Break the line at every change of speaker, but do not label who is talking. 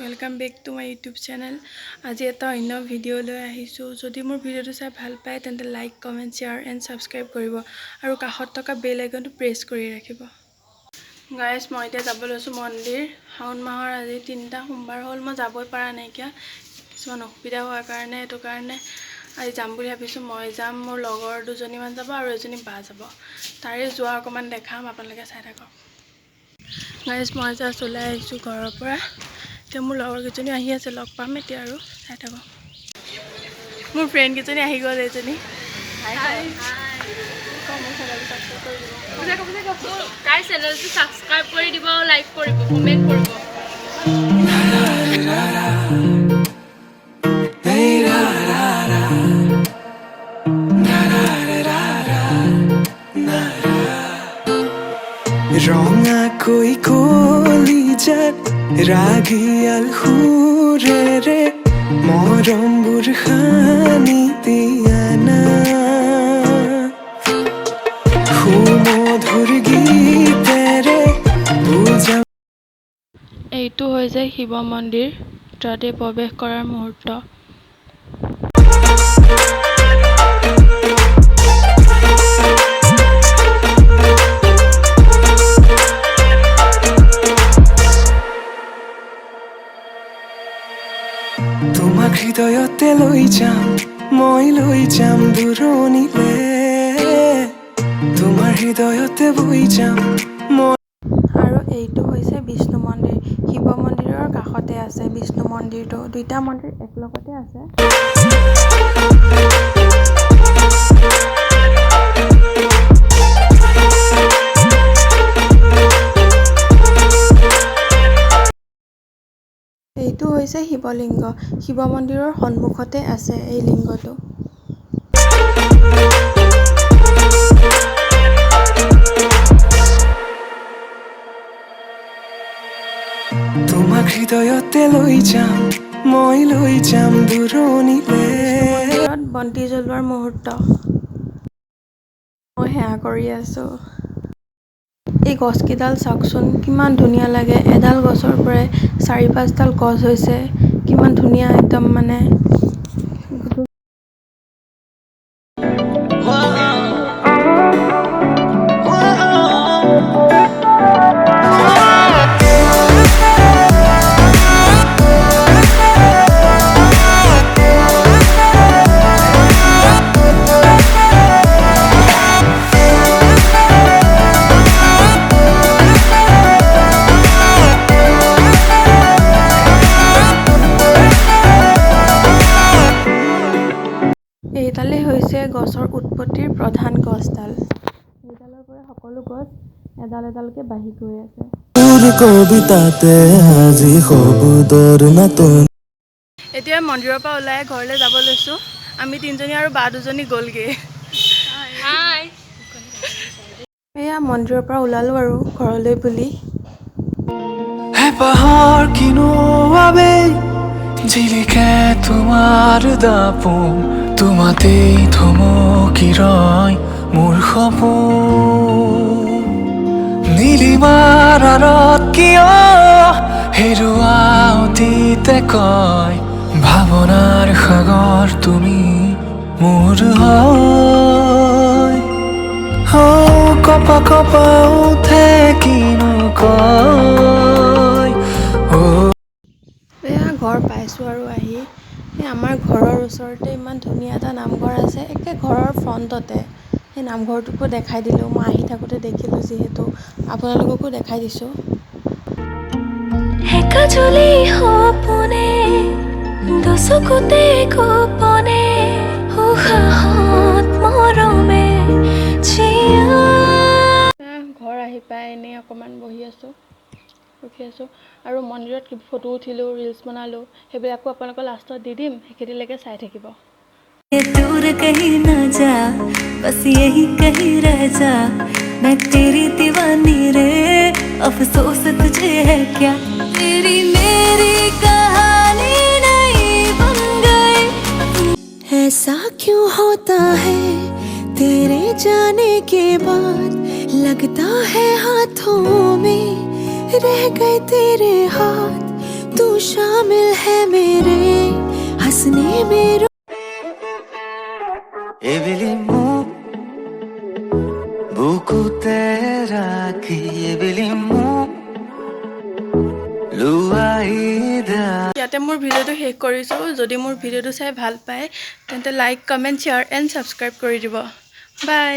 Welcome back to my YouTube channel. আজি এটা অন্য ভিডিঅ' লৈ আহিছোঁ। যদি মোৰ ভিডিঅ'টো চাই ভাল পায় তেন্তে like, comment, share and subscribe কৰিব আৰু কাষত থকা বেল আইকনটো প্ৰেছ কৰি ৰাখিব। গাইজ, মই এতিয়া যাব লৈছোঁ মন্দিৰ। শাওণ মাহৰ আজি 3টা সোমবাৰ হ'ল, মই যাবই পৰা নাইকিয়া, কিছুমান অসুবিধা হোৱাৰ কাৰণে। সেইটো কাৰণে আজি যাম বুলি ভাবিছোঁ। মই যাম, মোৰ লগৰ দুজনীমান যাব আৰু এজনী বা যাব। তাৰে যোৱা অকণমান দেখাম, আপোনালোকে চাই থাকক। গাইজ, মই জাষ্ট ওলাই আহিছোঁ ঘৰৰ পৰা। এতিয়া মোৰ লগৰকেইজনী আহি আছে, লগ পাম এতিয়া আৰু চাই থাকক। মোৰ ফ্ৰেণ্ডকেইজনী আহি গ'ল। এজনী
তাই চেনেলটো সাবস্ক্ৰাইব কৰি দিব, লাইক কৰিব, কমেণ্ট কৰিব।
ৰঙা কৈ কলিজাত ৰাগিয়াল সুৰেৰে মৰমবোৰ সানি দিয়া না, সুমধুৰ গীতেৰে বুজা।
এইটো হৈছে শিৱ মন্দিৰ, তাতে প্ৰৱেশ কৰাৰ মুহূৰ্ত।
তোমাক হৃদয়তে লৈ যাম, মই লৈ যাম দূৰণিলে। তোমাৰ হৃদয়তে বৈ যাম মই।
আৰু এইটো হৈছে বিষ্ণু মন্দিৰ। শিৱ মন্দিৰৰ কাষতে আছে বিষ্ণু মন্দিৰটো। দুইটা মন্দিৰ একেলগতে আছে। এইটো হৈছে শিৱলিংগ। শিৱ মন্দিৰৰ সন্মুখতে আছে এই লিংগটো।
তোমাক হৃদয়তে লৈ যাম, মই লৈ যাম দূৰণিলে।
মন্দিৰত বন্তি জ্বলোৱাৰ মুহূৰ্ত। মই সেৱা কৰি আছোঁ। এই গছকেইডাল চাওকচোন, কিমান ধুনীয়া লাগে। এডাল গছৰ পৰাই 4-5ডাল গছ হৈছে, কিমান ধুনীয়া একদম মানে। এইডালেই হৈছে গছৰ উৎপত্তিৰ প্ৰধান গছডাল। এইডালৰ পৰা সকলো গছ এডাল এডালকৈ বাঢ়ি গৈ আছে।
কবিতাতে আজি শব্দৰ নাটন।
এতিয়া মন্দিৰৰ পৰা ওলাই ঘৰলৈ যাব লৈছোঁ। আমি 3জনী আৰু বা 2জনী গ'লগৈ। এয়া মন্দিৰৰ পৰা ওলালোঁ আৰু ঘৰলৈ বুলি।
হেঁপাহৰ কিনো আবেগ জিলিকে তোমাৰ দাপোন, তোমাতেই থমকি ৰয় মোৰ সপোন। নীলিমাৰ আঁৰত কিয় হেৰুৱা অতীতে কয়, ভাৱনাৰ সাগৰ তুমি মোৰ হয়। কপা কপা উঠে কিনো কয়।
এয়া ঘৰ পাইছোঁ আৰু আহি। আমাৰ ঘৰৰ ওচৰতে ইমান ধুনীয়া এটা নামঘৰ আছে, একে ঘৰৰ ফ্ৰণ্টতে। সেই নামঘৰটোকো দেখাই দিলোঁ। মই আহি থাকোঁতে দেখিলোঁ যিহেতু, আপোনালোককো দেখাই দিছোঁ।
একাজলি সপোনে দচকুতে গোপনে উশাহত মৰমে
ঘৰ আহি পাই এনেই অকণমান বহি আছোঁ, ৰখি আছোঁ। আৰু মন্দিৰত ফটো উঠিলোঁ, ৰিলচ বনালোঁ, সেইবিলাকো আপোনালোকৰ লাষ্টত দি দিম, সেইখিনিলৈকে চাই থাকিব।
दूर कहीं ना जा, बस यही कहीं रह जा, मैं तेरी दीवानी रे, अफसोस तुझे है क्या, तेरी मेरी कहानी नहीं बन गई। ऐसा क्यों होता है तेरे जाने के बाद, लगता है हाथों में रह गए तेरे हाथ, तू शामिल है मेरे हंसने में
Ebilimu buku teraki Ebilimu luaida
ইয়াতে মোৰ ভিডিঅ'টো শেষ কৰিছোঁ যদি মোৰ ভিডিঅ'টো চাই ভাল পায় তেন্তে like comment share and subscribe কৰি দিব বাই